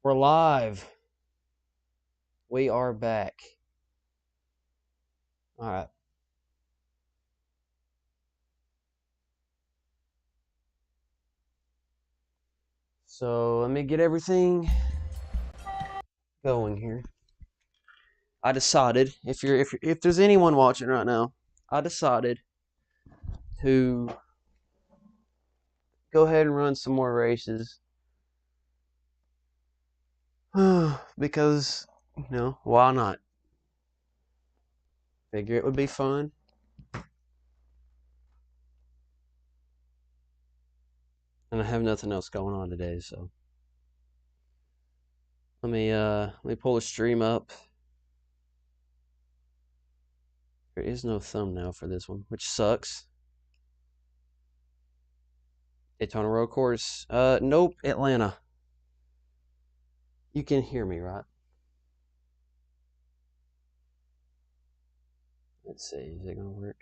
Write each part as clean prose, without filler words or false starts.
We're live. We are back. All right. So let me get everything going here. I decided, if there's anyone watching right now, I decided to go ahead and run some more races. Because, why not? Figure it would be fun. And I have nothing else going on today, so let me pull the stream up. There is no thumbnail for this one, which sucks. Daytona Road Course. Nope, Atlanta. You can hear me, right? Let's see, is it gonna work?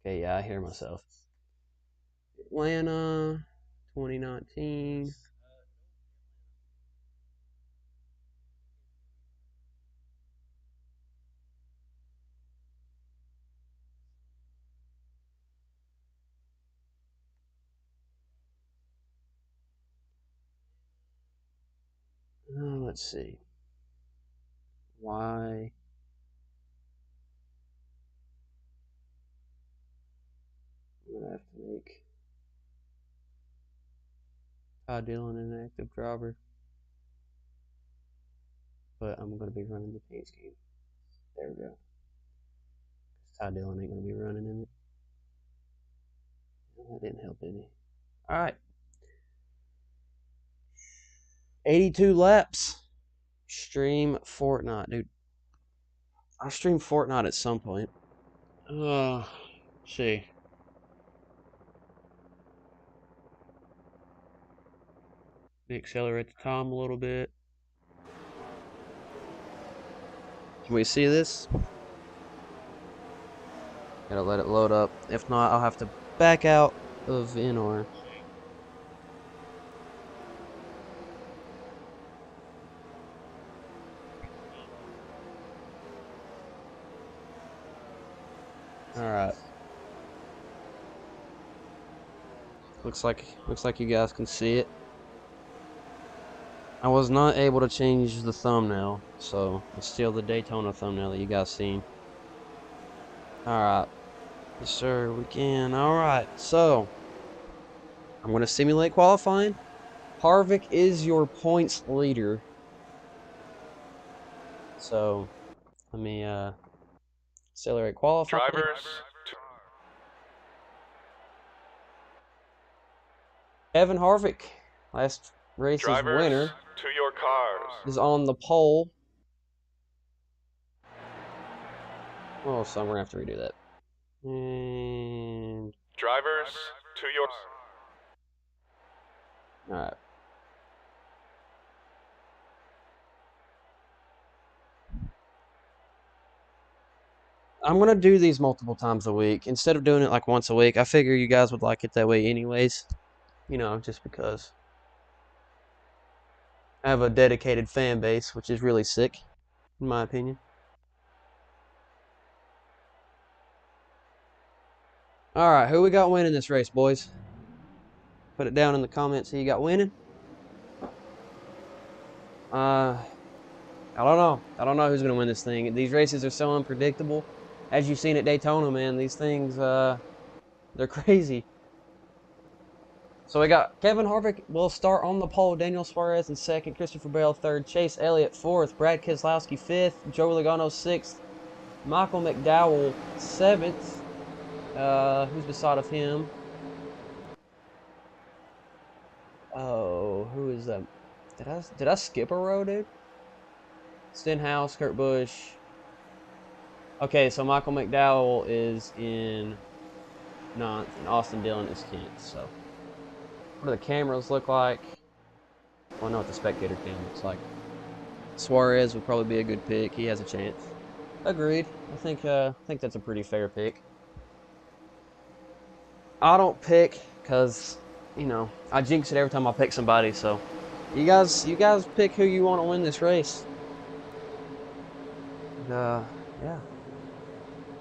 Okay, yeah, I hear myself. Atlanta, 2019. Let's see. Why? I'm gonna have to make Todd Dillon an active driver. But I'm gonna be running the paint scheme. There we go. Todd Dillon ain't gonna be running in it. That didn't help any. Alright. 82 laps. Stream Fortnite, dude. I'll stream Fortnite at some point. See. Accelerate the time a little bit. Can we see this? Gotta let it load up. If not, I'll have to back out of NR. Alright. Looks like you guys can see it. I was not able to change the thumbnail, so it's still the Daytona thumbnail that you guys seen. Alright. Yes, sir, we can. Alright, so I'm going to simulate qualifying. Harvick is your points leader. So, let me accelerate qualifying. Drivers. Kevin Harvick, last race's Drivers winner, to your cars. is on the pole. Oh, so I'm going to have to redo that. And Drivers to your. alright. I'm going to do these multiple times a week. Instead of doing it like once a week, I figure you guys would like it that way anyways. Just because I have a dedicated fan base, which is really sick, in my opinion. Alright, who we got winning this race, boys? Put it down in the comments who you got winning. I don't know. I don't know who's going to win this thing. These races are so unpredictable. As you've seen at Daytona, man, these things, they're crazy. So we got Kevin Harvick will start on the pole, Daniel Suarez in second, Christopher Bell third, Chase Elliott fourth, Brad Keselowski fifth, Joey Logano sixth, Michael McDowell seventh. Who's beside of him? Oh, who is that? Did I skip a row, dude? Stenhouse, Kurt Busch. Okay, so Michael McDowell is in ninth, and Austin Dillon is 10th. So, what do the cameras look like? Well, I know what the spectator cam looks like. Suarez would probably be a good pick. He has a chance. Agreed. I think that's a pretty fair pick. I don't pick because you know, I jinx it every time I pick somebody. So you guys pick who you want to win this race. And, yeah,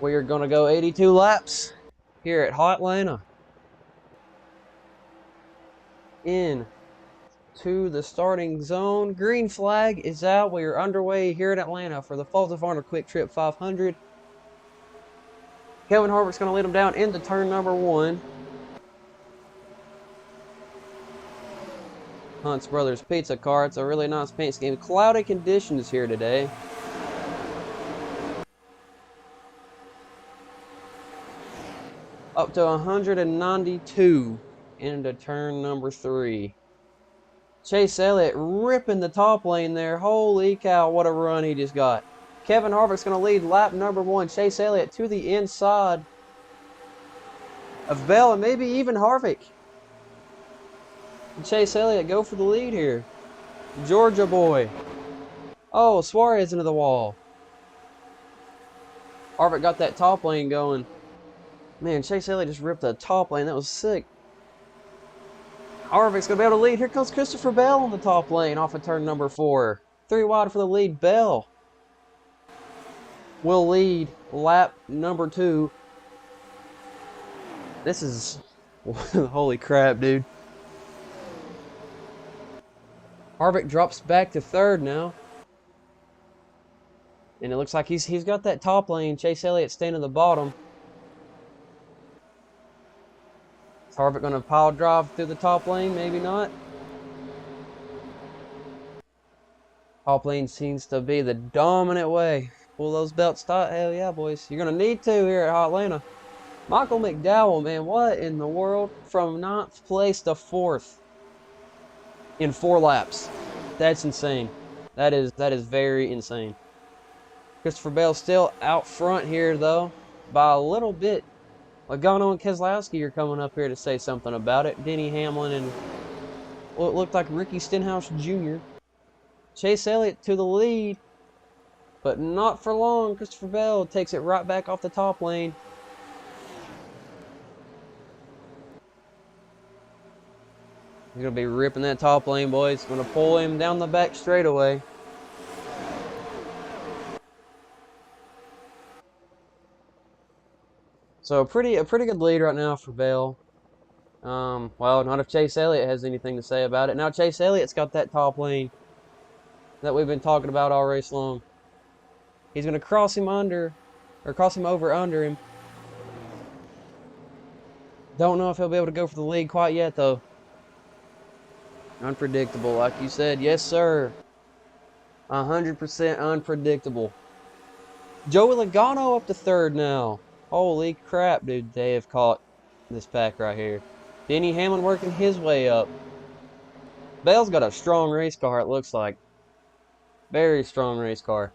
we are gonna go 82 laps here at Hot Atlanta. In to the starting zone. Green flag is out. We are underway here in Atlanta for the Falls of Honor QuikTrip 500. Kevin Harvick's going to lead them down into turn number 1. Hunt's Brothers Pizza Car. It's a really nice paint scheme. Cloudy conditions here today. Up to 192 into turn number 3. Chase Elliott ripping the top lane there. Holy cow, what a run he just got. Kevin Harvick's going to lead lap number 1. Chase Elliott to the inside of Bell and maybe even Harvick. Chase Elliott go for the lead here. Georgia boy. Oh, Suarez into the wall. Harvick got that top lane going. Man, Chase Elliott just ripped the top lane. That was sick. Harvick's going to be able to lead. Here comes Christopher Bell on the top lane off of turn number 4. 3 wide for the lead. Bell will lead lap number 2. This is... holy crap, dude. Harvick drops back to 3rd now. And it looks like he's got that top lane. Chase Elliott staying in the bottom. Is Harvick going to pile drive through the top lane? Maybe not. Top lane seems to be the dominant way. Pull those belts tight. Hell yeah, boys. You're going to need to here at Atlanta. Michael McDowell, man, what in the world? From 9th place to 4th in 4 laps. That's insane. That is very insane. Christopher Bell still out front here, though, by a little bit. Logano and Keselowski are coming up here to say something about it. Denny Hamlin and what looked like Ricky Stenhouse Jr. Chase Elliott to the lead, but not for long. Christopher Bell takes it right back off the top lane. He's going to be ripping that top lane, boys. Going to pull him down the back straightaway. So a pretty good lead right now for Bell. Well, not if Chase Elliott has anything to say about it. Now Chase Elliott's got that top lane that we've been talking about all race long. He's going to cross him under him. Don't know if he'll be able to go for the lead quite yet, though. Unpredictable, like you said. Yes, sir. 100% unpredictable. Joey Logano up to 3rd now. Holy crap, dude. They have caught this pack right here. Denny Hamlin working his way up. Bell's got a strong race car, it looks like. Very strong race car.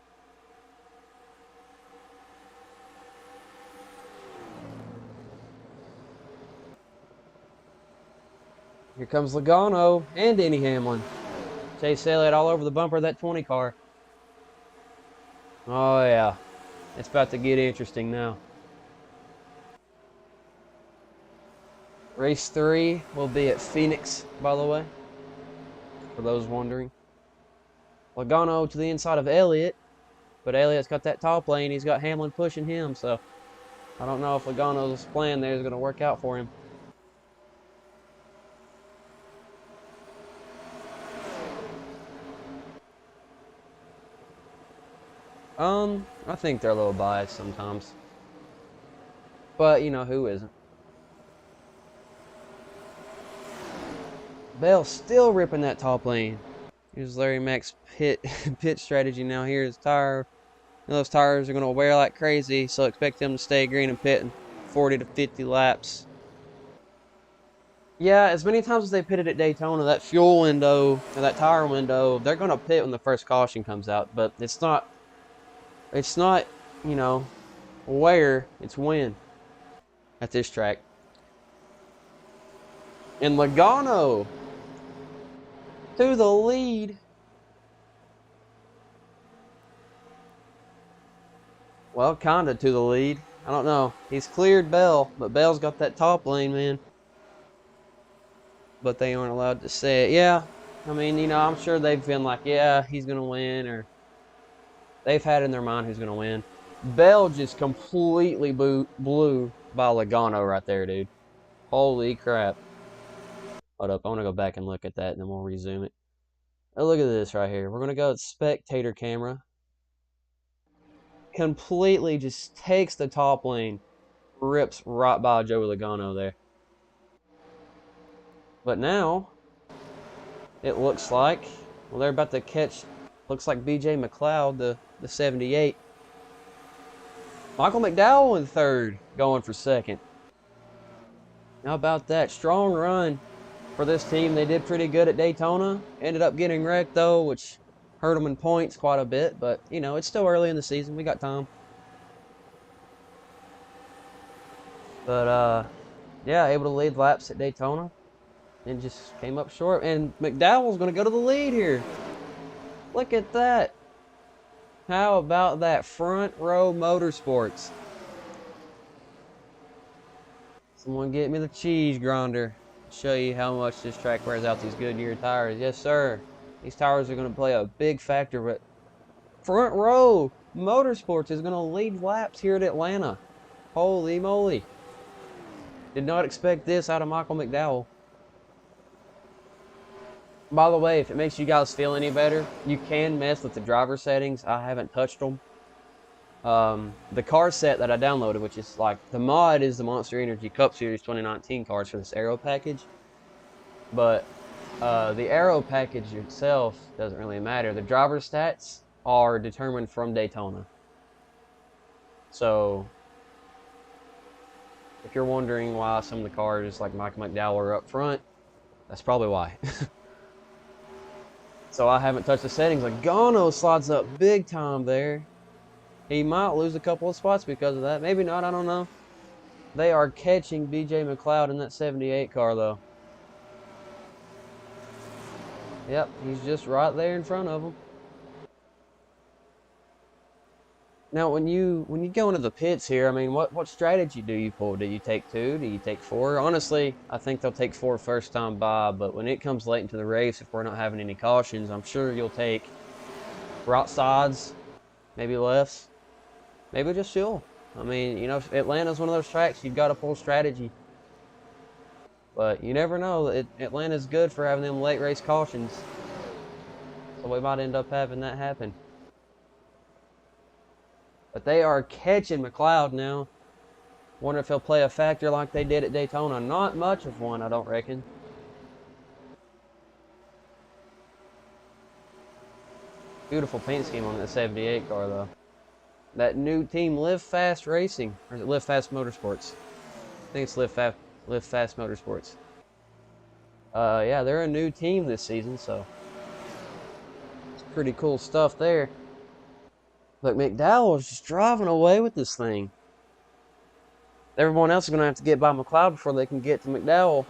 Here comes Logano and Denny Hamlin. Chase Elliott all over the bumper of that 20 car. Oh, yeah. It's about to get interesting now. Race 3 will be at Phoenix, by the way, for those wondering. Logano to the inside of Elliott, but Elliott's got that top lane. He's got Hamlin pushing him, so I don't know if Logano's plan there is going to work out for him. I think they're a little biased sometimes. But, you know, who isn't? Bell still ripping that top lane. Here's Larry Mack's pit strategy now. Here's tire. Those tires are going to wear like crazy, so expect them to stay green and pit in 40 to 50 laps. Yeah, as many times as they pitted at Daytona, that fuel window, or that tire window, they're going to pit when the first caution comes out. But it's not, you know, where, it's when at this track. And Logano to the lead. Well, kinda to the lead. I don't know. He's cleared Bell, but Bell's got that top lane, man. but they aren't allowed to say it. Yeah, I mean, you know, I'm sure they've been like, yeah, he's gonna win, or they've had in their mind who's gonna win. Bell just completely blew by Logano right there, dude. Holy crap. Hold up, I want to go back and look at that, and then we'll resume it. Oh, look at this right here. We're gonna go with spectator camera. Completely just takes the top lane, rips right by Joey Logano there. But now it looks like, well, they're about to catch. Looks like BJ McLeod, the 78. Michael McDowell in third, going for second. How about that? Strong run for this team. They did pretty good at Daytona. Ended up getting wrecked, though, which hurt them in points quite a bit. But, you know, it's still early in the season. We got time. But, yeah, able to lead laps at Daytona. And just came up short. And McDowell's going to go to the lead here. Look at that. How about that? Front Row Motorsports. Someone get me the cheese grinder. Show you how much this track wears out these Goodyear tires. Yes, sir. These tires are going to play a big factor, but Front Row Motorsports is going to lead laps here at Atlanta. Holy moly. Did not expect this out of Michael McDowell. By the way, if it makes you guys feel any better, you can mess with the driver settings. I haven't touched them. The car set that I downloaded, which is like, the mod is the Monster Energy Cup Series 2019 cars for this aero package. But the aero package itself doesn't really matter. The driver stats are determined from Daytona. So if you're wondering why some of the cars like Michael McDowell are up front, that's probably why. So I haven't touched the settings. Logano slides up big time there. He might lose a couple of spots because of that. Maybe not, I don't know. They are catching BJ McLeod in that 78 car, though. Yep, he's just right there in front of him. Now, when you go into the pits here, I mean, what strategy do you pull? Do you take two? Do you take four? Honestly, I think they'll take four first time by, but when it comes late into the race, if we're not having any cautions, I'm sure you'll take right sides, maybe lefts, maybe just fuel. I mean, you know, if Atlanta's one of those tracks, you've got to pull strategy. But you never know. Atlanta's good for having them late race cautions. So we might end up having that happen. But they are catching McLeod now. Wonder if he'll play a factor like they did at Daytona. Not much of one, I don't reckon. Beautiful paint scheme on that 78 car, though. That new team, Live Fast Racing. Or is it Live Fast Motorsports? I think it's Live Fast Motorsports. Yeah, they're a new team this season, so it's pretty cool stuff there. Look, McDowell is just driving away with this thing. Everyone else is going to have to get by McLeod before they can get to McDowell.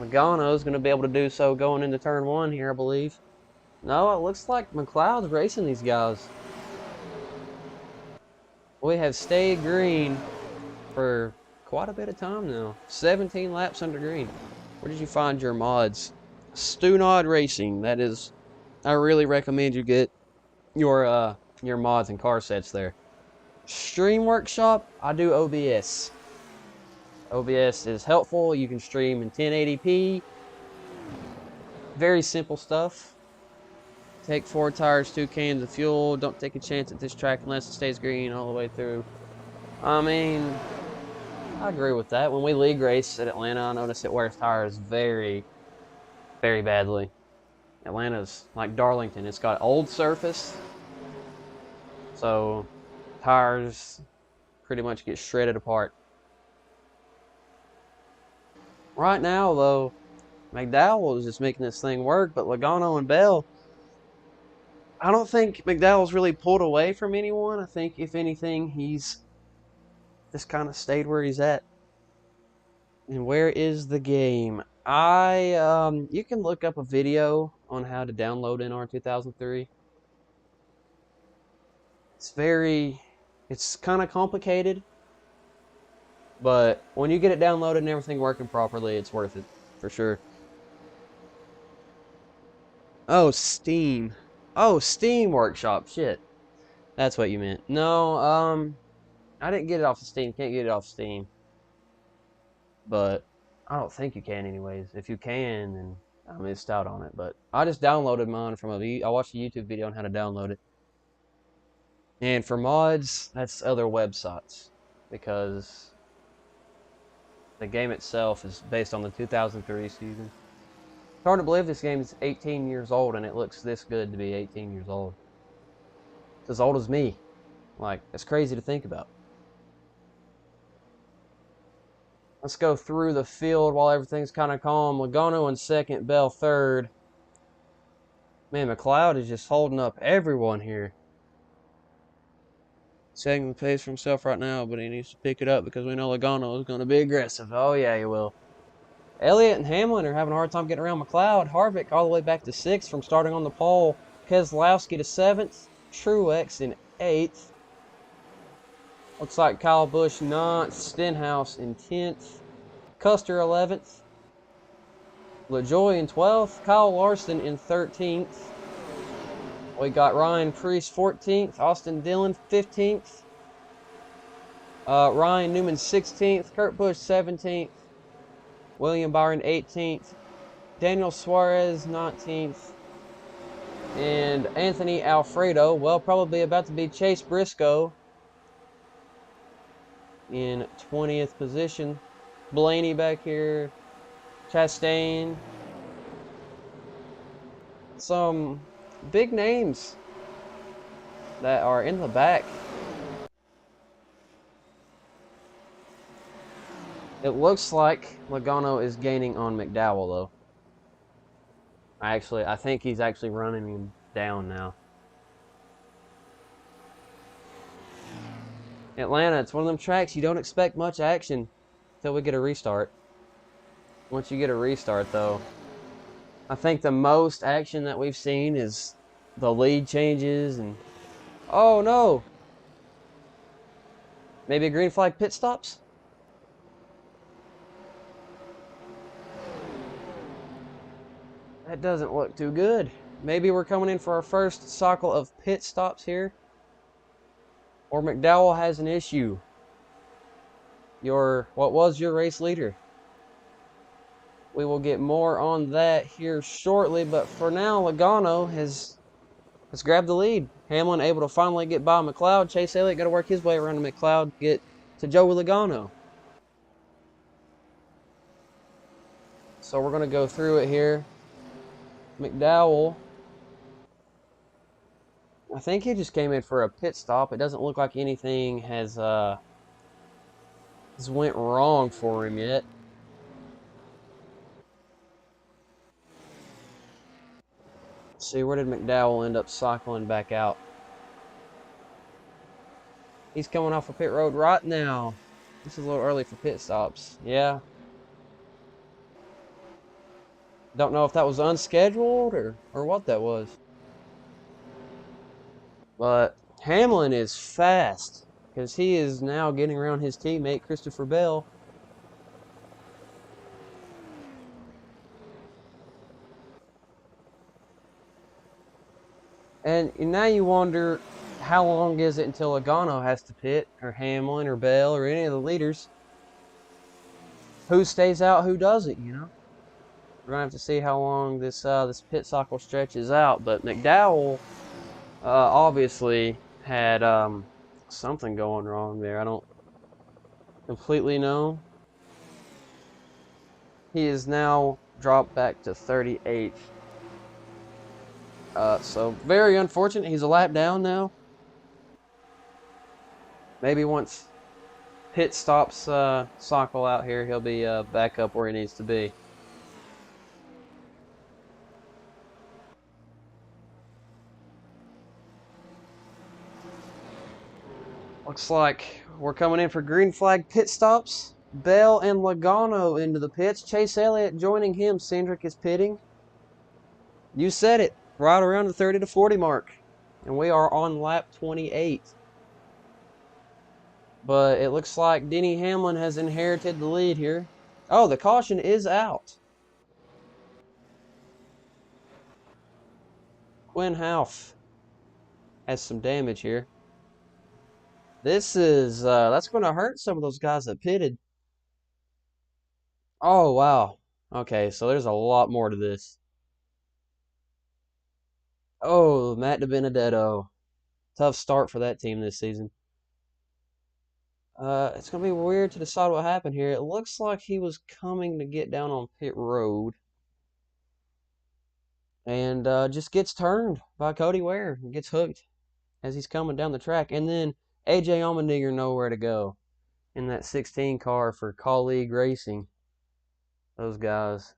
Logano is going to be able to do so going into turn one here, I believe. No, it looks like McLeod's racing these guys. We have stayed green for quite a bit of time now. 17 laps under green. Where did you find your mods? Stunod Racing. That is, I really recommend you get your mods and car sets there. Stream Workshop, I do OBS. OBS is helpful. You can stream in 1080p. Very simple stuff. Take 4 tires, 2 cans of fuel. Don't take a chance at this track unless it stays green all the way through. I mean, I agree with that. When we league race at Atlanta, I noticed it wears tires very, very badly. Atlanta's like Darlington. It's got old surface. So tires pretty much get shredded apart. Right now, though, McDowell is just making this thing work, but Logano and Bell, I don't think McDowell's really pulled away from anyone. I think, if anything, he's just kind of stayed where he's at. And where is the game? You can look up a video on how to download NR2003. It's kind of complicated, but when you get it downloaded and everything working properly, it's worth it, for sure. Oh, Steam. Oh, Steam Workshop. Shit. That's what you meant. No, I didn't get it off of Steam. Can't get it off Steam. But I don't think you can anyways. If you can, then I missed out on it. But I just downloaded mine from I watched a YouTube video on how to download it. And for mods, that's other websites because the game itself is based on the 2003 season. It's hard to believe this game is 18 years old and it looks this good to be 18 years old. It's as old as me. Like, it's crazy to think about. Let's go through the field while everything's kind of calm. Logano in second, Bell third. Man, McLeod is just holding up everyone here. Setting the pace for himself right now, but he needs to pick it up because we know Logano is going to be aggressive. Oh, yeah, he will. Elliott and Hamlin are having a hard time getting around McLeod. Harvick all the way back to sixth from starting on the pole. Keselowski to seventh. Truex in eighth. Looks like Kyle Busch ninth. Stenhouse in 10th. Custer 11th. LaJoy in 12th. Kyle Larson in 13th. We got Ryan Preece 14th. Austin Dillon 15th. Ryan Newman 16th. Kurt Busch 17th. William Byron 18th. Daniel Suarez 19th. And Anthony Alfredo, well, probably about to be Chase Briscoe in 20th position. Blaney back here. Chastain. Some big names that are in the back. It looks like Logano is gaining on McDowell, though. I think he's actually running him down now. Atlanta, it's one of them tracks you don't expect much action until we get a restart. Once you get a restart, though, I think the most action that we've seen is the lead changes and... Oh, no! Maybe a green flag pit stops? That doesn't look too good. Maybe we're coming in for our first cycle of pit stops here. Or McDowell has an issue. What was your race leader? We will get more on that here shortly, but for now, Logano has grabbed the lead. Hamlin able to finally get by McLeod. Chase Elliott got to work his way around to McLeod, get to Joey Logano. So we're going to go through it here. McDowell, I think he just came in for a pit stop. It doesn't look like anything has went wrong for him yet. Let's see, where did McDowell end up cycling back out? He's coming off a pit road right now. This is a little early for pit stops. Yeah. Don't know if that was unscheduled or what that was. But Hamlin is fast because he is now getting around his teammate, Christopher Bell. And now you wonder, how long is it until Logano has to pit, or Hamlin, or Bell, or any of the leaders? Who stays out, who doesn't, you know? We're going to have to see how long this pit cycle stretches out. But McDowell obviously had something going wrong there. I don't completely know. He is now dropped back to 38th. So very unfortunate. He's a lap down now. Maybe once pit stops cycle out here, he'll be back up where he needs to be. Looks like we're coming in for green flag pit stops. Bell and Logano into the pits. Chase Elliott joining him. Cindric is pitting. You said it. Right around the 30 to 40 mark. And we are on lap 28. But it looks like Denny Hamlin has inherited the lead here. Oh, the caution is out. Quinn Half has some damage here. This is, that's going to hurt some of those guys that pitted. Oh, wow. Okay, so there's a lot more to this. Oh, Matt DiBenedetto. Tough start for that team this season. It's going to be weird to decide what happened here. It looks like he was coming to get down on pit road. And just gets turned by Cody Ware. Gets hooked as he's coming down the track. And then AJ Allmendinger nowhere to go in that 16 car for Colleague Racing. Those guys.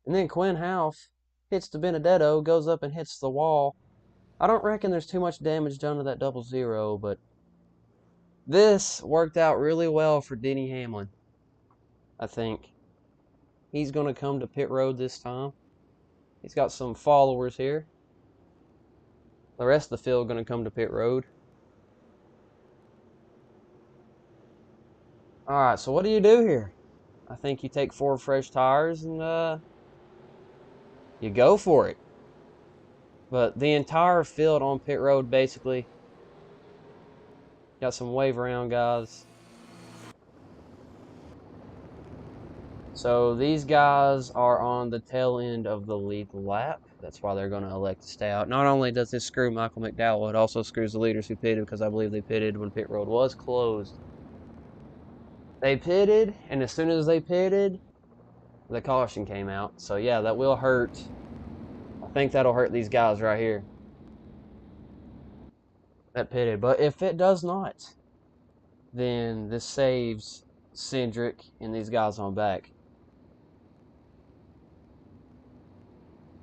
And then Quinn Half hits DiBenedetto, goes up and hits the wall. I don't reckon there's too much damage done to that 00, but this worked out really well for Denny Hamlin, I think. He's going to come to pit road this time. He's got some followers here. The rest of the field going to come to pit road. All right, so what do you do here? I think you take 4 fresh tires and you go for it. But the entire field on pit road basically. Got some wave around guys. So these guys are on the tail end of the lead lap. That's why they're going to elect to stay out. Not only does this screw Michael McDowell, it also screws the leaders who pitted because I believe they pitted when pit road was closed. They pitted, and as soon as they pitted, the caution came out. So yeah, that will hurt. I think that'll hurt these guys right here that pitted. But if it does not, then this saves Cindric and these guys on back.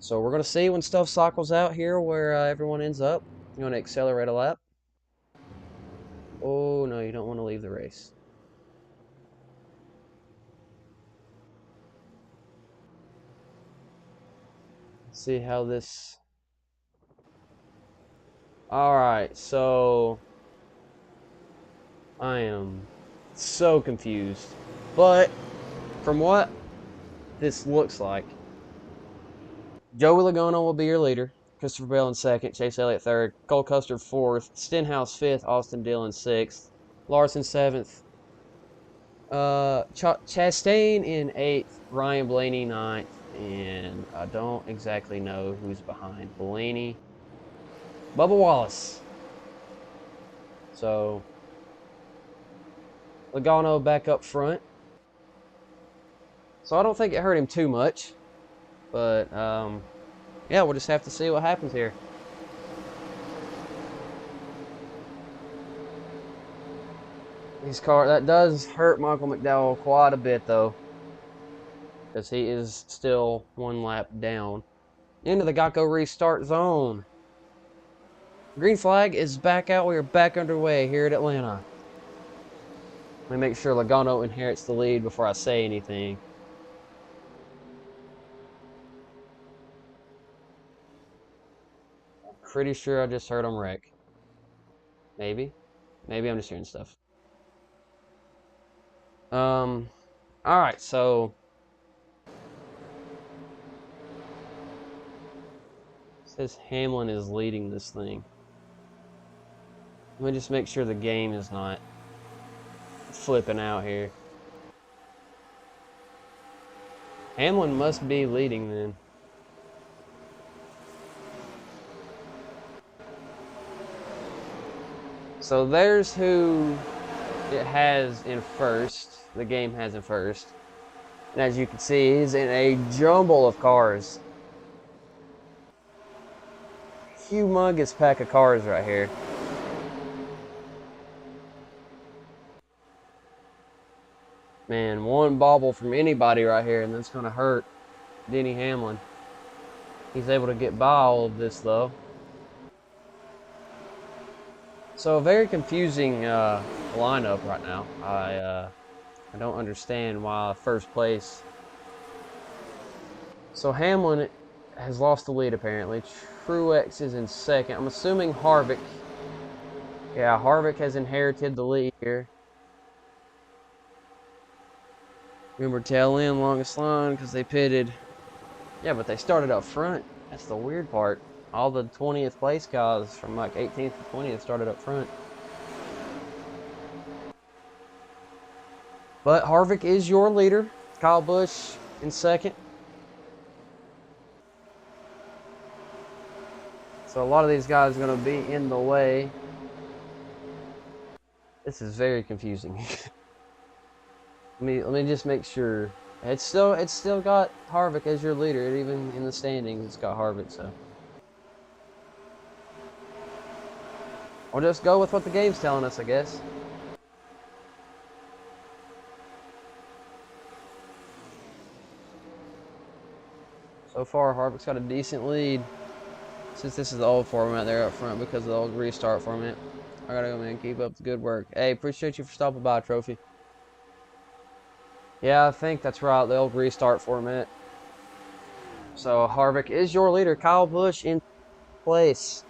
So we're going to see when stuff cycles out here where everyone ends up. You want to accelerate a lap? Oh, no, you don't want to leave the race. Let's see how this... Alright, so... I am so confused. But, from what this looks like, Joey Logano will be your leader. Christopher Bell in second. Chase Elliott third. Cole Custer fourth. Stenhouse fifth. Austin Dillon sixth. Larson seventh. Chastain in eighth. Ryan Blaney ninth. And I don't exactly know who's behind Blaney. Bubba Wallace. So, Logano back up front. So I don't think it hurt him too much. But, yeah, we'll just have to see what happens here. That does hurt Michael McDowell quite a bit, though. Because he is still 1 lap down. Into the Geico restart zone. Green flag is back out. We are back underway here at Atlanta. Let me make sure Logano inherits the lead before I say anything. Pretty sure I just heard him wreck. Maybe. Maybe I'm just hearing stuff. Alright, so... It says Hamlin is leading this thing. Let me just make sure the game is not flipping out here. Hamlin must be leading then. So there's who it has in first. The game has in first. And as you can see, he's in a jumble of cars. Humongous pack of cars right here. Man, one bobble from anybody right here, and that's going to hurt Denny Hamlin. He's able to get by all of this, though. So, a very confusing lineup right now. I don't understand why first place. So, Hamlin has lost the lead, apparently. Truex is in second. I'm assuming Harvick. Yeah, Harvick has inherited the lead here. Remember, tail end, longest line, because they pitted. Yeah, but they started up front. That's the weird part. All the 20th place guys from like 18th to 20th started up front. But Harvick is your leader. Kyle Busch in second. So a lot of these guys are going to be in the way. This is very confusing. let me just make sure. It's still got Harvick as your leader. Even in the standings, it's got Harvick. So we'll just go with what the game's telling us, I guess. So far, Harvick's got a decent lead. Since this is the old format, they're up front because of the old restart format. I gotta go, man. Keep up the good work. Hey, appreciate you for stopping by, Trophy. Yeah, I think that's right. The old restart format. So Harvick is your leader. Kyle Busch in place.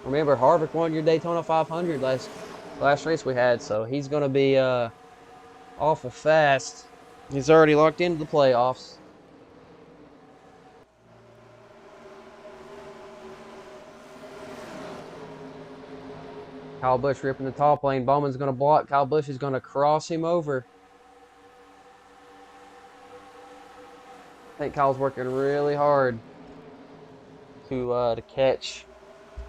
Remember, Harvick won your Daytona 500 last race we had, so he's gonna be awful fast. He's already locked into the playoffs. Kyle Busch ripping the top lane. Bowman's going to block. Kyle Busch is going to cross him over. I think Kyle's working really hard to catch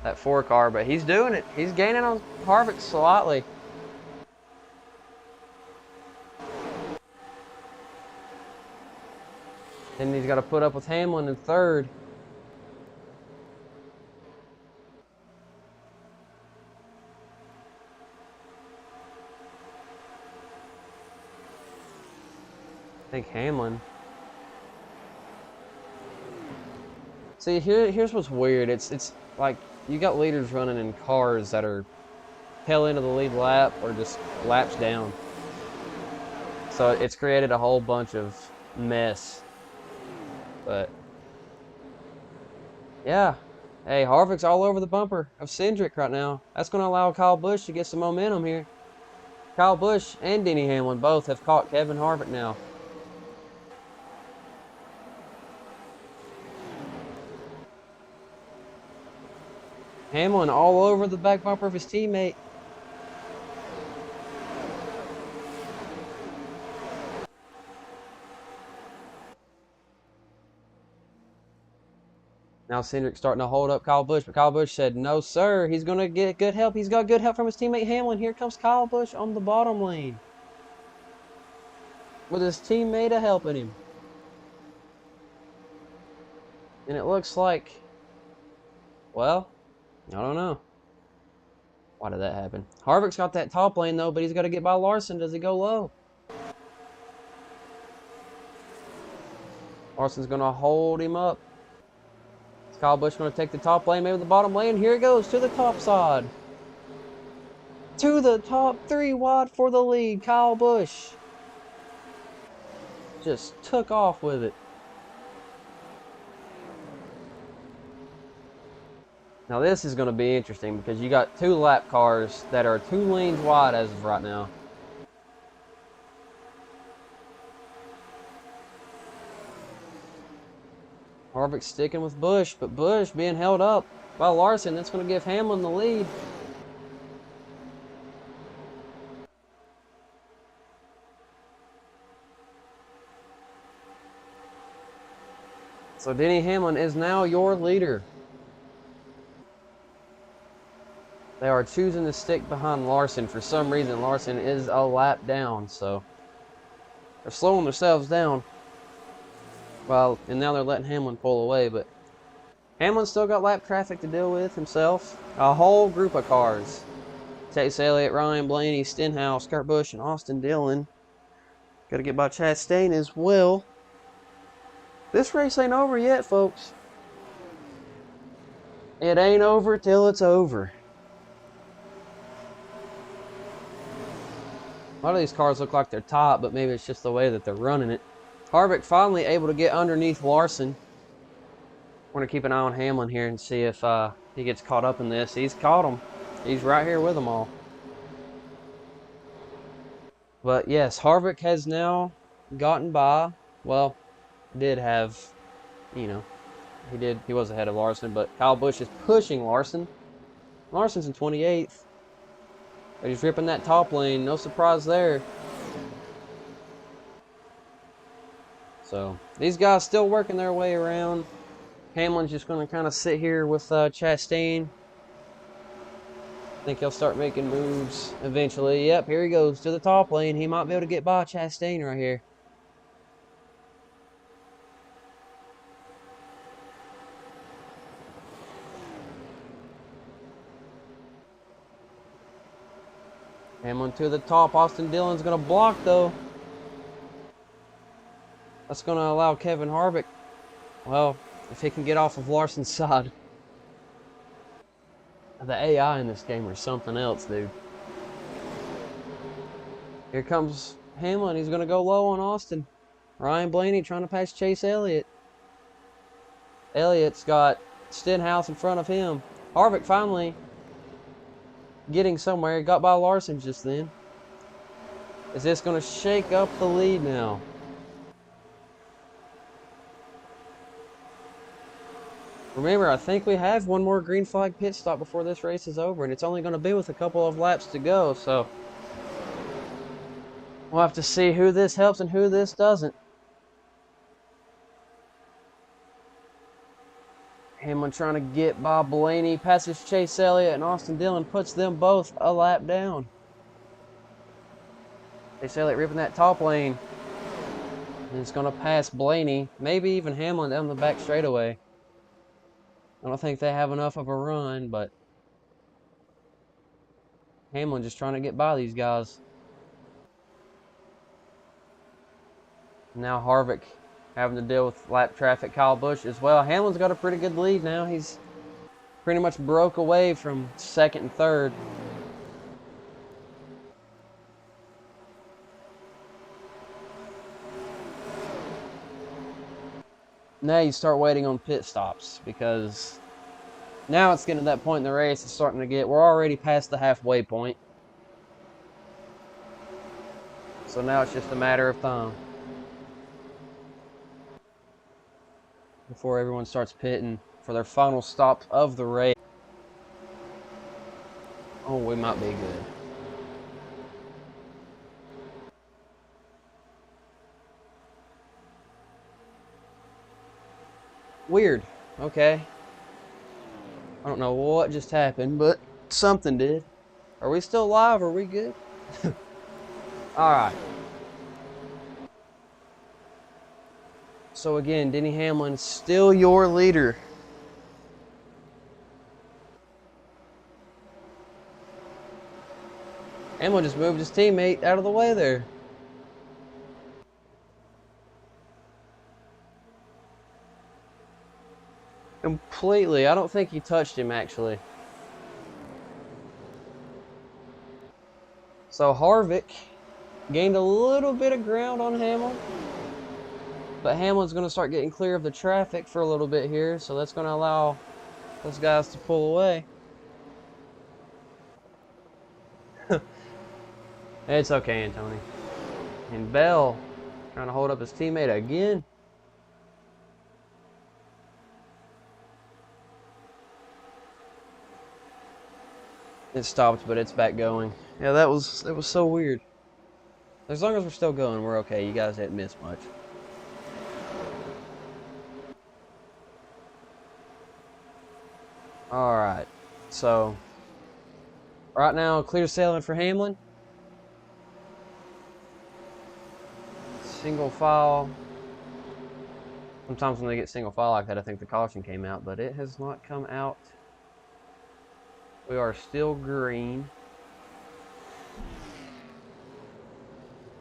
that 4 car, but he's doing it. He's gaining on Harvick slightly. Then he's got to put up with Hamlin in third. I think Hamlin. See, here's what's weird. It's like you got leaders running in cars that are tail end of the lead lap or just laps down. So it's created a whole bunch of mess. But yeah, hey, Harvick's all over the bumper of Cindric right now. That's going to allow Kyle Busch to get some momentum here. Kyle Busch and Denny Hamlin both have caught Kevin Harvick now. Hamlin all over the back bumper of his teammate. Now Cindric's starting to hold up Kyle Busch, but Kyle Busch said, no, sir. He's going to get good help. He's got good help from his teammate Hamlin. Here comes Kyle Busch on the bottom lane with his teammate helping him. And it looks like, well, I don't know. Why did that happen? Harvick's got that top lane, though, but he's got to get by Larson. Does he go low? Larson's going to hold him up. Is Kyle Busch going to take the top lane, maybe the bottom lane? Here it goes to the top side. To the top, 3 wide for the lead. Kyle Busch just took off with it. Now this is going to be interesting because you got 2 lap cars that are 2 lanes wide as of right now. Harvick sticking with Busch, but Busch being held up by Larson. That's going to give Hamlin the lead. So Denny Hamlin is now your leader. They are choosing to stick behind Larson. For some reason, Larson is a lap down, so they're slowing themselves down. Well, and now they're letting Hamlin pull away, but Hamlin's still got lap traffic to deal with himself. A whole group of cars. Chase Elliott, Ryan Blaney, Stenhouse, Kurt Busch, and Austin Dillon. Got to get by Chastain as well. This race ain't over yet, folks. It ain't over till it's over. A lot of these cars look like they're top, but maybe it's just the way that they're running it. Harvick finally able to get underneath Larson. We're going to keep an eye on Hamlin here and see if he gets caught up in this. He's caught him. He's right here with them all. But yes, Harvick has now gotten by. Well, did have you know, he was ahead of Larson, but Kyle Busch is pushing Larson. Larson's in 28th. But he's ripping that top lane. No surprise there. So these guys still working their way around. Hamlin's just going to kind of sit here with Chastain. I think he'll start making moves eventually. Yep, here he goes to the top lane. He might be able to get by Chastain right here. Hamlin to the top. Austin Dillon's going to block, though. That's going to allow Kevin Harvick, well, if he can get off of Larson's side. The AI in this game is something else, dude. Here comes Hamlin. He's going to go low on Austin. Ryan Blaney trying to pass Chase Elliott. Elliott's got Stenhouse in front of him. Harvick finally getting somewhere. He got by Larson just then. Is this going to shake up the lead now? Remember, I think we have one more green flag pit stop before this race is over, and it's only going to be with a couple of laps to go, so we'll have to see who this helps and who this doesn't. Hamlin trying to get by Blaney, passes Chase Elliott, and Austin Dillon puts them both a lap down. Chase Elliott ripping that top lane. And it's going to pass Blaney, maybe even Hamlin down the back straightaway. I don't think they have enough of a run, but Hamlin just trying to get by these guys. Now Harvick having to deal with lap traffic. Kyle Busch as well. Hamlin's got a pretty good lead now. He's pretty much broke away from second and third. Now you start waiting on pit stops because now it's getting to that point in the race. It's starting to get, we're already past the halfway point. So now it's just a matter of time before everyone starts pitting for their final stop of the race. Oh, we might be good. Weird. Okay. I don't know what just happened, but something did. Are we still live? Are we good? Alright. So again, Denny Hamlin still your leader. Hamlin just moved his teammate out of the way there. Completely. I don't think he touched him, actually. So Harvick gained a little bit of ground on Hamlin. But Hamlin's going to start getting clear of the traffic for a little bit here. So that's going to allow those guys to pull away. It's okay, Anthony. And Bell trying to hold up his teammate again. It stopped, but it's back going. Yeah, that was so weird. As long as we're still going, we're okay. You guys didn't miss much. Alright, so right now, clear sailing for Hamlin. Single file. Sometimes when they get single file like that, I think the caution came out, but it has not come out. We are still green.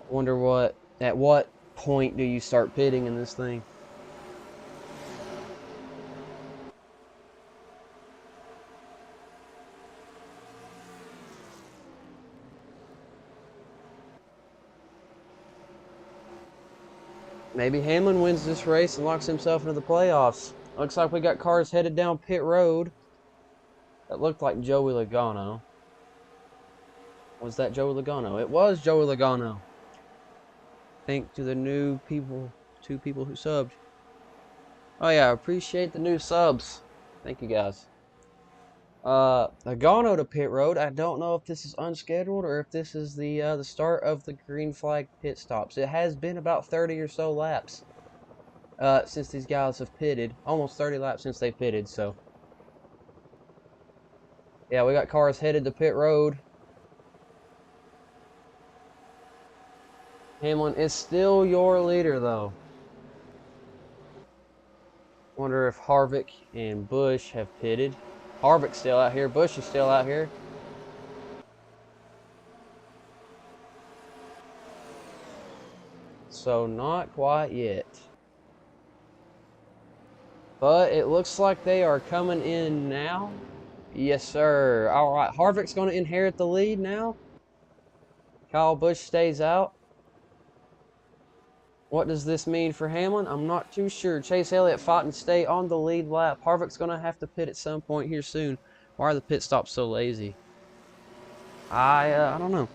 Wonder at what point do you start pitting in this thing? Maybe Hamlin wins this race and locks himself into the playoffs. Looks like we got cars headed down pit road. That looked like Joey Logano. Was that Joey Logano? It was Joey Logano. Thank to the new people, 2 people who subbed. Oh yeah, I appreciate the new subs. Thank you guys. Nagano to pit road. I don't know if this is unscheduled or if this is the start of the green flag pit stops. It has been about 30 or so laps since these guys have pitted. Almost 30 laps since they pitted. So yeah, we got cars headed to pit road. Hamlin is still your leader though. Wonder if Harvick and Busch have pitted. Harvick's still out here. Busch is still out here. So not quite yet. But it looks like they are coming in now. Yes, sir. All right. Harvick's going to inherit the lead now. Kyle Busch stays out. What does this mean for Hamlin? I'm not too sure. Chase Elliott fighting to stay on the lead lap. Harvick's going to have to pit at some point here soon. Why are the pit stops so lazy? I don't know.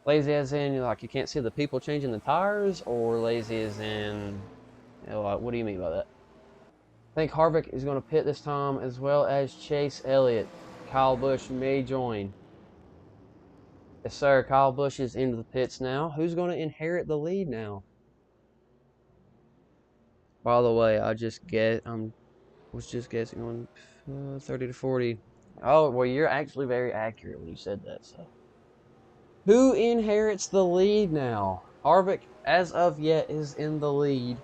Lazy as in, like, you can't see the people changing the tires? Or lazy as in, like, what do you mean by that? I think Harvick is going to pit this time, as well as Chase Elliott. Kyle Busch may join. Yes, sir. Kyle Busch is into the pits now. Who's going to inherit the lead now? By the way, I was just guessing on 30 to 40. Oh, well, you're actually very accurate when you said that. So, who inherits the lead now? Harvick, as of yet, is in the lead,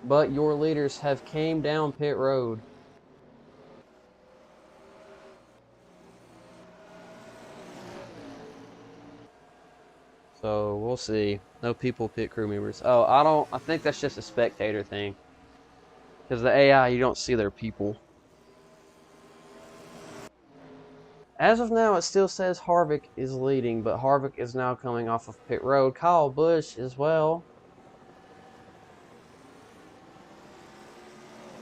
but your leaders have came down pit road. So we'll see. No people pit crew members. Oh, I think that's just a spectator thing. Because the AI, you don't see their people. As of now, it still says Harvick is leading, but Harvick is now coming off of pit road. Kyle Busch as well.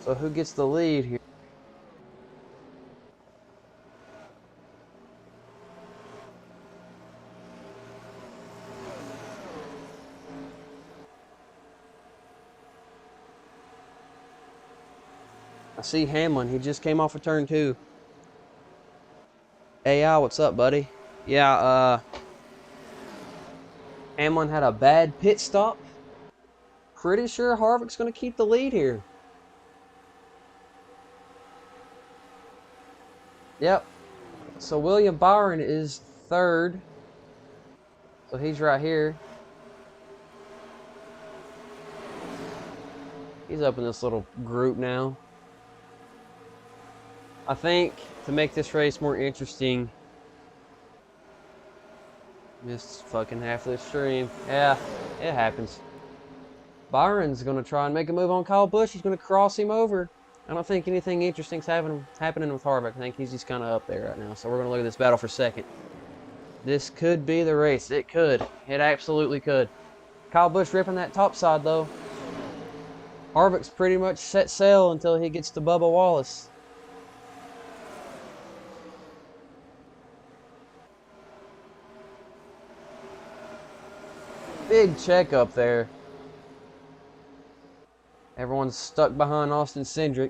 So who gets the lead here? I see Hamlin. He just came off of turn 2. AI, what's up, buddy? Yeah, Hamlin had a bad pit stop. Pretty sure Harvick's going to keep the lead here. Yep. So William Byron is third. So he's right here. He's up in this little group now. I think to make this race more interesting, missed fucking half of the stream. Yeah, it happens. Byron's going to try and make a move on Kyle Busch. He's going to cross him over. I don't think anything interesting's happening with Harvick. I think he's just kind of up there right now. So we're going to look at this battle for second. This could be the race. It could. It absolutely could. Kyle Busch ripping that top side, though. Harvick's pretty much set sail until he gets to Bubba Wallace. Big check up there. Everyone's stuck behind Austin Cindric.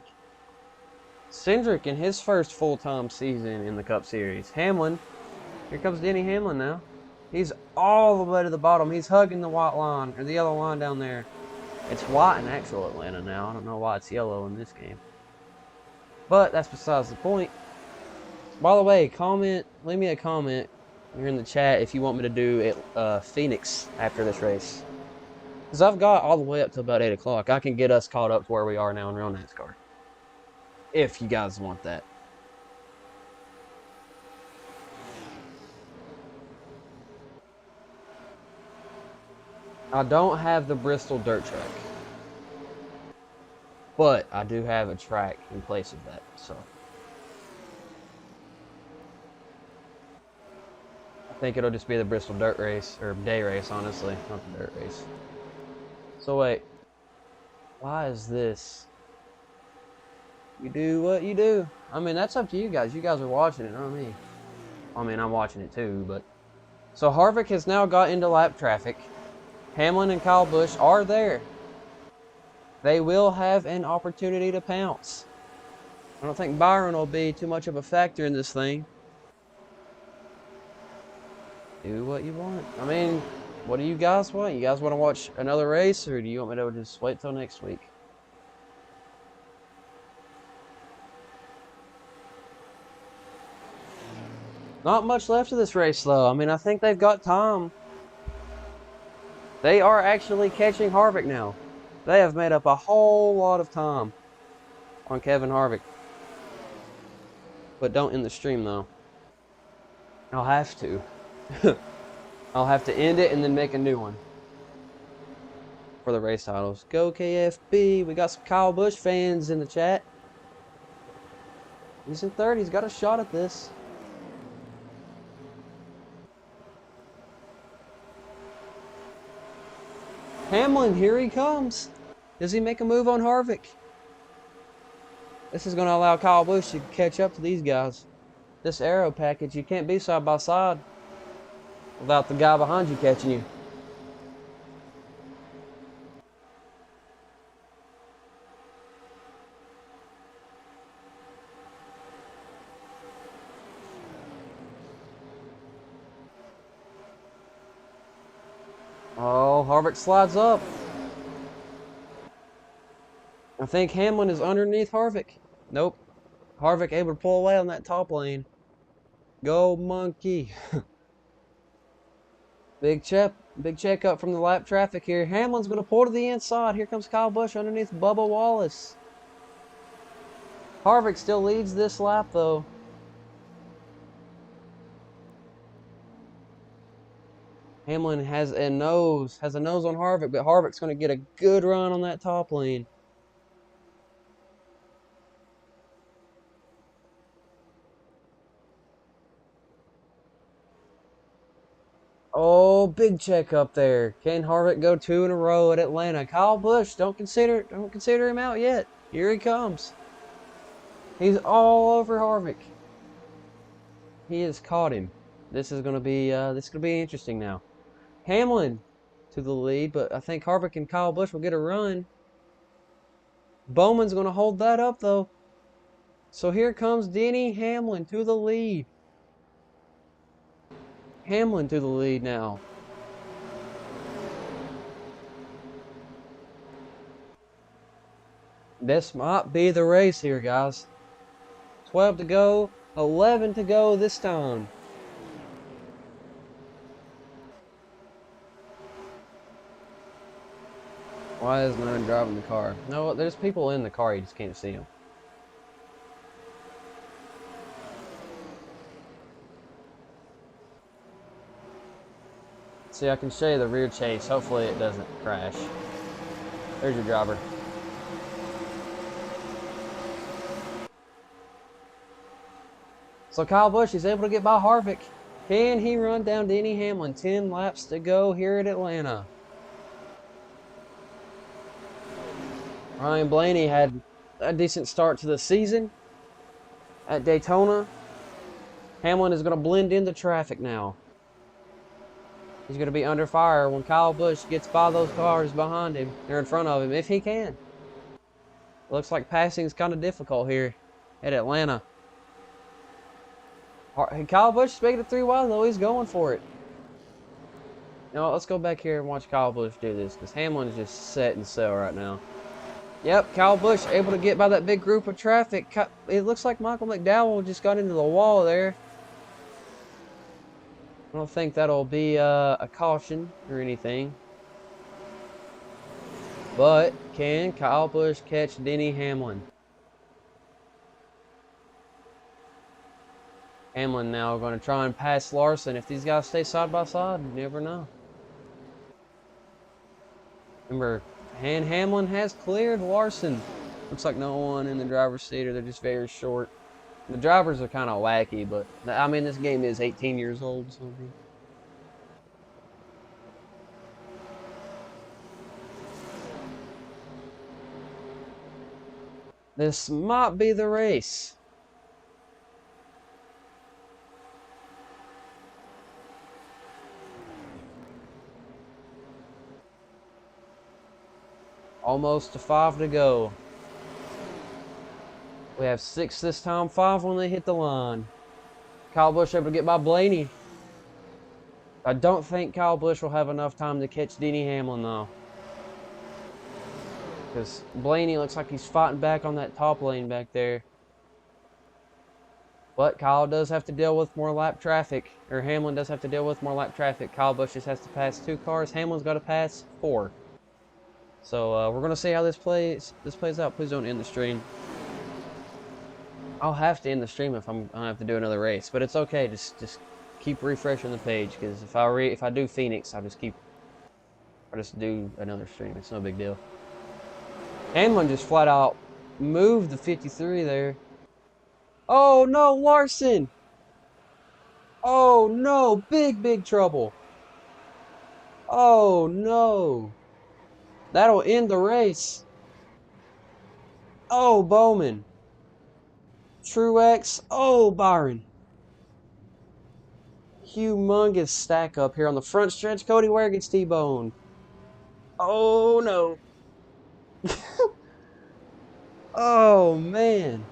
Cindric in his first full-time season in the Cup Series. Hamlin. Here comes Denny Hamlin now. He's all the way to the bottom. He's hugging the white line, or the yellow line down there. It's white in actual Atlanta now. I don't know why it's yellow in this game. But that's besides the point. By the way, leave me a comment here in the chat if you want me to do it, Phoenix after this race. Because I've got all the way up to about 8 o'clock. I can get us caught up to where we are now in Real NASCAR. If you guys want that. I don't have the Bristol dirt track. But I do have a track in place of that, so. I think it'll just be the Bristol dirt race, or day race, honestly, not the dirt race. So wait, why is this? You do what you do. I mean, that's up to you guys. You guys are watching it, not me. I mean, I'm watching it too, but. So Harvick has now got into lap traffic. Hamlin and Kyle Busch are there. They will have an opportunity to pounce. I don't think Byron will be too much of a factor in this thing. Do what you want. I mean, what do you guys want? You guys want to watch another race, or do you want me to just wait till next week? Not much left of this race, though. I mean, I think they've got time. They are actually catching Harvick now. They have made up a whole lot of time on Kevin Harvick. But don't end the stream, though. I'll have to. I'll have to end it and then make a new one for the race titles. Go KFB. We got some Kyle Busch fans in the chat. He's in third. He's got a shot at this. Hamlin, here he comes. Does he make a move on Harvick? This is going to allow Kyle Busch to catch up to these guys. This aero package, you can't be side by side without the guy behind you catching you. Oh, Harvick slides up. I think Hamlin is underneath Harvick. Nope. Harvick able to pull away on that top lane. Go monkey. Big check up from the lap traffic here. Hamlin's going to pull to the inside. Here comes Kyle Busch underneath Bubba Wallace. Harvick still leads this lap though. Hamlin has a nose on Harvick, but Harvick's going to get a good run on that top lane. Oh, big check up there. Can Harvick go 2 in a row at Atlanta? Kyle Busch, don't consider him out yet. Here he comes. He's all over Harvick. He has caught him. This is gonna be interesting now. Hamlin to the lead, but I think Harvick and Kyle Busch will get a run. Bowman's gonna hold that up though. So here comes Denny Hamlin to the lead. Hamlin to the lead now. This might be the race here, guys. 12 to go, 11 to go this time. Why is no one driving the car? No, there's people in the car, you just can't see them. See, I can show you the rear chase. Hopefully it doesn't crash. There's your driver. So Kyle Busch is able to get by Harvick. Can he run down Denny Hamlin? 10 laps to go here at Atlanta. Ryan Blaney had a decent start to the season at Daytona. Hamlin is going to blend into traffic now. He's going to be under fire when Kyle Busch gets by those cars behind him. They're in front of him, if he can. Looks like passing is kind of difficult here at Atlanta. Kyle Busch is making it 3 wide, though. He's going for it. Now, let's go back here and watch Kyle Busch do this, because Hamlin is just set and sell right now. Yep, Kyle Busch able to get by that big group of traffic. It looks like Michael McDowell just got into the wall there. I don't think that'll be a caution or anything. But can Kyle Busch catch Denny Hamlin? Hamlin now going to try and pass Larson. If these guys stay side by side, you never know. Remember, Hamlin has cleared Larson. Looks like no one in the driver's seat, or they're just very short. The drivers are kind of wacky, but I mean, this game is 18 years old. So. This might be the race. Almost to 5 to go. We have 6 this time, 5 when they hit the line. Kyle Busch able to get by Blaney. I don't think Kyle Busch will have enough time to catch Denny Hamlin, though. Because Blaney looks like he's fighting back on that top lane back there. But Kyle does have to deal with more lap traffic. Or Hamlin does have to deal with more lap traffic. Kyle Busch just has to pass 2 cars. Hamlin's got to pass 4. So we're going to see how this plays out. Please don't end the stream. I'll have to end the stream if I have to do another race. But it's okay. Just keep refreshing the page. Because if I do Phoenix, I'll just do another stream. It's no big deal. Hamlin just flat out moved the 53 there. Oh no, Larson! Oh no, big trouble. Oh no. That'll end the race. Oh, Bowman. Truex. Oh, Byron. Humongous stack up here on the front stretch. Cody Ware gets T-boned. Oh no. Oh man.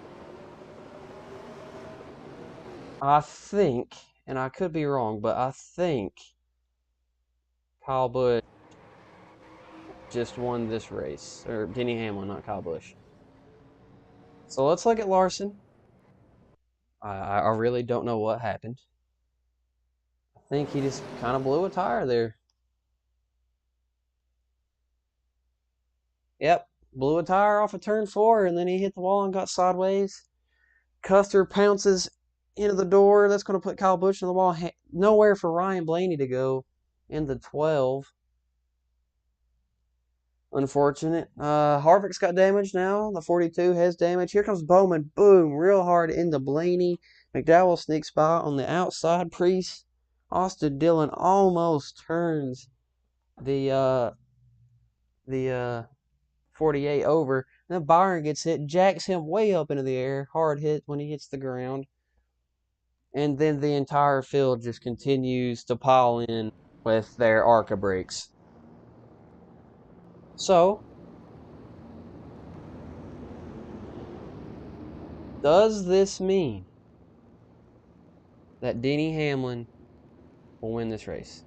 I think, and I could be wrong, but I think Kyle Busch just won this race. Or Denny Hamlin, not Kyle Busch. So let's look at Larson. I really don't know what happened. I think he just kind of blew a tire there. Yep, blew a tire off of turn 4, and then he hit the wall and got sideways. Custer pounces into the door. That's going to put Kyle Busch in the wall. Nowhere for Ryan Blaney to go in the 12. Unfortunate. Harvick's got damage now. The 42 has damage. Here comes Bowman. Boom. Real hard into Blaney. McDowell sneaks by on the outside. Priest. Austin Dillon almost turns the 48 over. Then Byron gets hit. Jacks him way up into the air. Hard hit when he hits the ground. And then the entire field just continues to pile in with their ARCA brakes. So, does this mean that Denny Hamlin will win this race?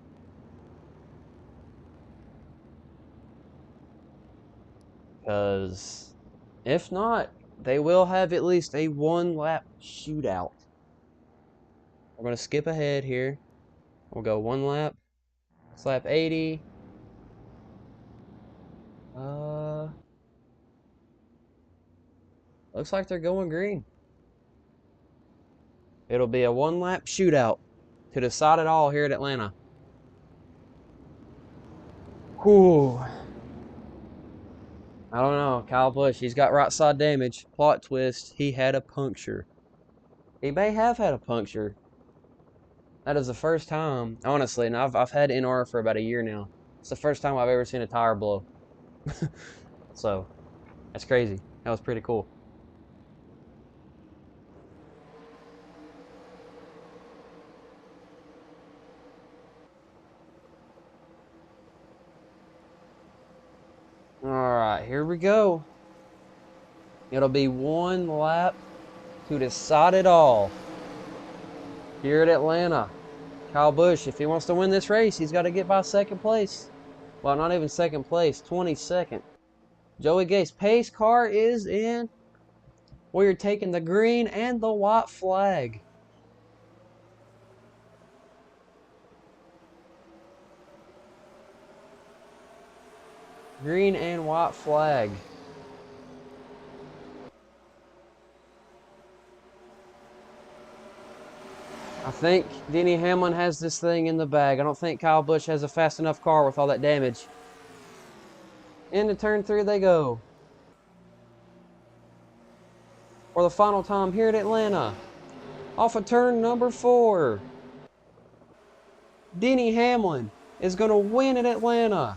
Because if not, they will have at least a 1-lap shootout. We're going to skip ahead here. We'll go 1 lap. It's lap 80. Looks like they're going green. It'll be a 1-lap shootout to decide it all here at Atlanta. Whew. I don't know. Kyle Busch, he's got right side damage. Plot twist, he had a puncture. He may have had a puncture. That is the first time, honestly, and I've had NR for about a year now. It's the first time I've ever seen a tire blow. So, that's crazy. That was pretty cool. Alright, here we go. It'll be 1 lap to decide it all here at Atlanta. Kyle Busch, if he wants to win this race, he's got to get by 2nd place. Well, not even 2nd place, 22nd. Joey Gase, pace car is in. We're taking the green and the white flag. Green and white flag. I think Denny Hamlin has this thing in the bag. I don't think Kyle Busch has a fast enough car with all that damage. Into turn 3 they go. For the final time here at Atlanta. Off of turn number 4. Denny Hamlin is going to win at Atlanta.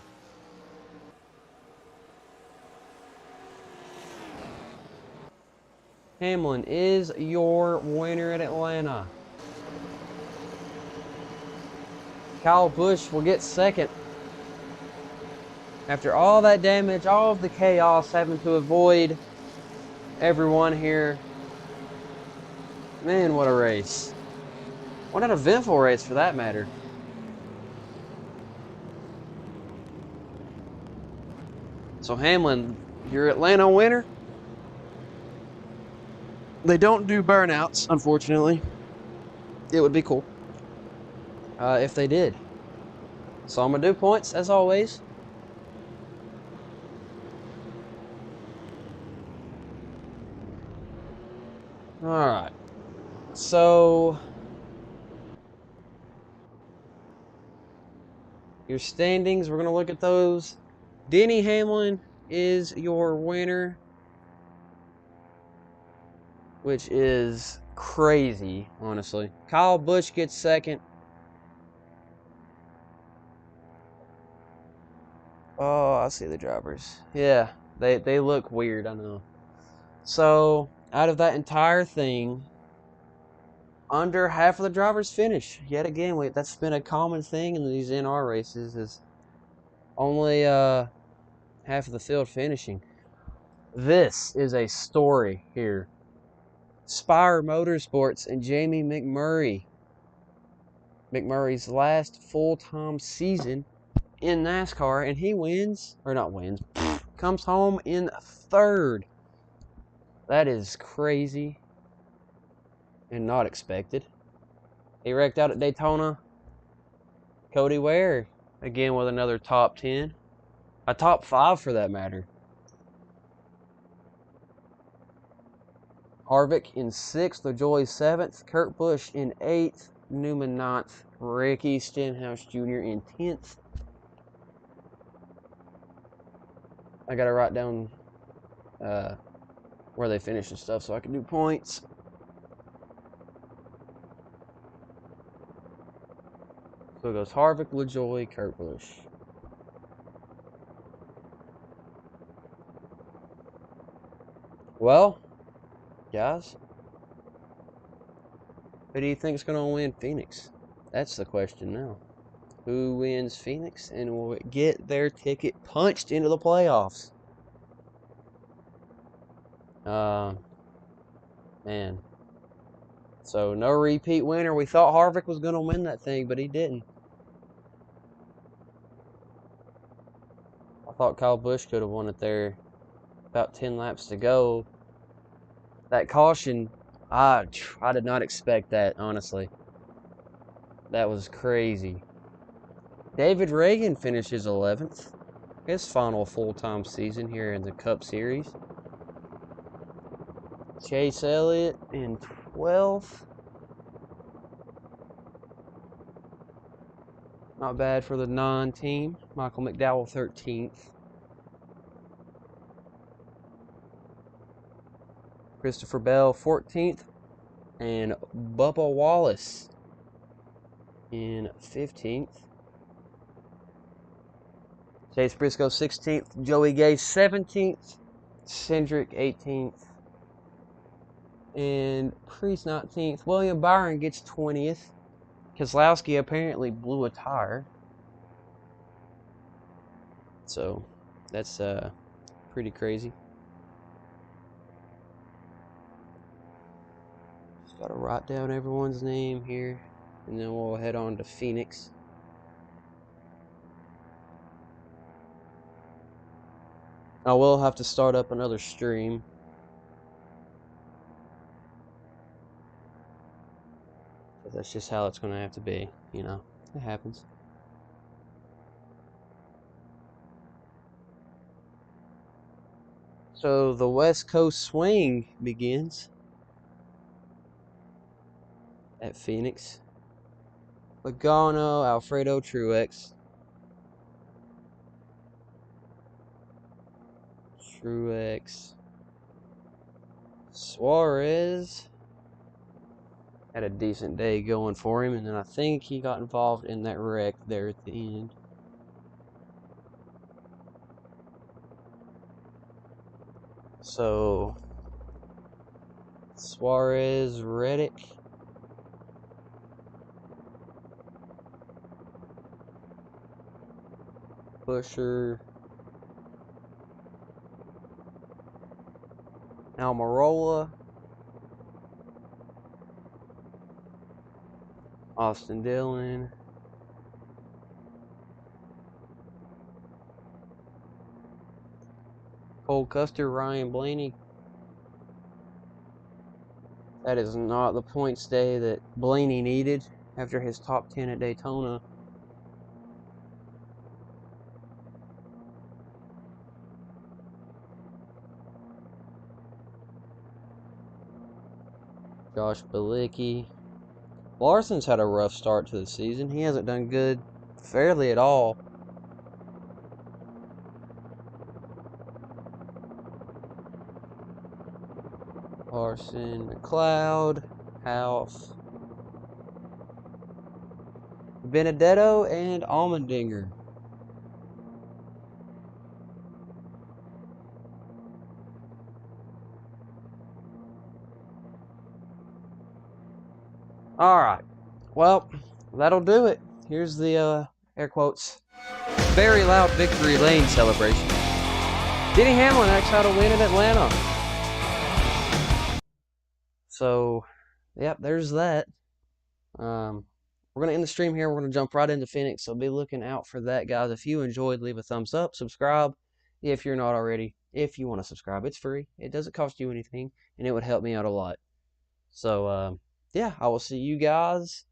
Hamlin is your winner at Atlanta. Kyle Busch will get 2nd. After all that damage, all of the chaos, having to avoid everyone here. Man, what a race. What an eventful race for that matter. So Hamlin, your Atlanta winner. They don't do burnouts, unfortunately. It would be cool if they did. So I'm going to do points, as always. All right. So your standings, we're going to look at those. Denny Hamlin is your winner, which is crazy, honestly. Kyle Busch gets second. Oh, I see the drivers. Yeah, they look weird, I know. So, out of that entire thing, under half of the drivers finish. Yet again, that's been a common thing in these NR races, is only half of the field finishing. This is a story here. Spire Motorsports and Jamie McMurray. McMurray's last full-time season in NASCAR, and he wins, or not wins, comes home in third. That is crazy and not expected. He wrecked out at Daytona. Cody Ware, again with another top 10. A top 5 for that matter. Harvick in 6th, LaJoy 7th, Kurt Busch in 8th, Newman 9th, Ricky Stenhouse Jr. in 10th. I gotta write down where they finish and stuff so I can do points. So it goes Harvick, LaJoy, Kurt Busch. Well, guys, who do you think is going to win Phoenix? That's the question now. Who wins Phoenix and will get their ticket punched into the playoffs? Man. So no repeat winner. We thought Harvick was going to win that thing, but he didn't. I thought Kyle Busch could have won it there. About 10 laps to go. That caution, I did not expect that, honestly. That was crazy. David Reagan finishes 11th. His final full-time season here in the Cup Series. Chase Elliott in 12th. Not bad for the non-team. Michael McDowell 13th. Christopher Bell 14th. And Bubba Wallace in 15th. Chase Briscoe 16th. Joey Gay 17th. Cindric 18th. And Priest 19th. William Byron gets 20th. Keselowski apparently blew a tire. So, that's pretty crazy. Just gotta write down everyone's name here. And then we'll head on to Phoenix. I will have to start up another stream. That's just how it's going to have to be, you know. It happens. So the West Coast swing begins at Phoenix. Logano, Alfredo Truex. Suarez had a decent day going for him, and then I think he got involved in that wreck there at the end. So Suarez, Reddick, Busher, Almirola, Austin Dillon, Cole Custer, Ryan Blaney. That is not the points day that Blaney needed after his top 10 at Daytona. Josh Bilicki. Larson's had a rough start to the season. He hasn't done good fairly at all. Larson, McLeod, House, Benedetto, and Allmendinger. Alright, well, that'll do it. Here's the, air quotes, very loud victory lane celebration. Denny Hamlin actually had a win in Atlanta. So, yep, there's that. We're going to end the stream here. We're going to jump right into Phoenix, so be looking out for that, guys. If you enjoyed, leave a thumbs up, subscribe if you're not already. If you want to subscribe, it's free. It doesn't cost you anything, and it would help me out a lot. So, yeah, I will see you guys